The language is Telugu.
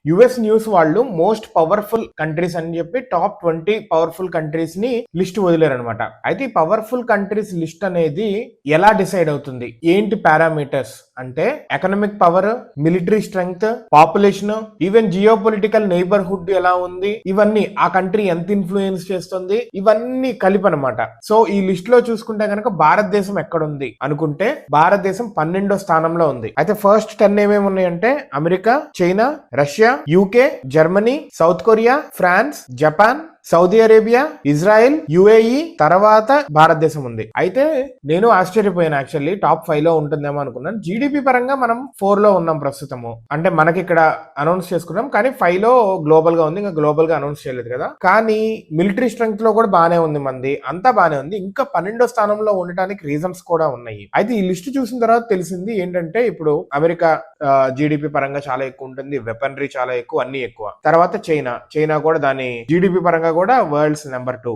యుఎస్ న్యూస్ వాళ్ళు మోస్ట్ పవర్ఫుల్ కంట్రీస్ అని చెప్పి టాప్ 20 పవర్ఫుల్ కంట్రీస్ ని లిస్ట్ వదిలేరు అనమాట. అయితే ఈ పవర్ఫుల్ కంట్రీస్ లిస్ట్ అనేది ఎలా డిసైడ్ అవుతుంది, ఏంటి పారామీటర్స్ అంటే economic power, military strength, population, even geo political neighbourhood ఎలా ఉంది, ఇవన్నీ ఆ కంట్రీ ఎంత ఇన్ఫ్లుయెన్స్ చేస్తుంది, ఇవన్నీ కలిపి అనమాట. సో ఈ లిస్ట్ లో చూసుకుంటే కనుక భారతదేశం ఎక్కడుంది అనుకుంటే భారతదేశం 12వ స్థానంలో ఉంది. అయితే ఫస్ట్ 10 ఏమేమి ఉన్నాయంటే America, China, Russia, UK, Germany, South Korea, France, Japan, Saudi Arabia, Israel, UAE, తర్వాత భారతదేశం ఉంది. అయితే నేను ఆశ్చర్యపోయాను, యాక్చువల్లీ టాప్ 5 లో ఉంటుందేమో అనుకున్నాను. జీడిపి పరంగా మనం 4 లో ఉన్నాం ప్రస్తుతము, అంటే మనకి ఇక్కడ అనౌన్స్ చేసుకున్నాం, కానీ 5 లో గ్లోబల్ గా ఉంది, ఇంకా గ్లోబల్ గా అనౌన్స్ చేయలేదు కదా. కానీ మిలిటరీ స్ట్రెంగ్త్ లో కూడా బానే ఉంది మంది, అంతా బానే ఉంది. ఇంకా 12వ స్థానంలో ఉండటానికి రీజన్స్ కూడా ఉన్నాయి. అయితే ఈ లిస్ట్ చూసిన తర్వాత తెలిసింది ఏంటంటే ఇప్పుడు అమెరికా జీడిపి పరంగా చాలా ఎక్కువ ఉంటుంది, వెపనరీ చాలా ఎక్కువ, అన్ని ఎక్కువ. తర్వాత చైనా కూడా దాని జీడిపి పరంగా కూడా వరల్డ్స్ నెంబర్ 2.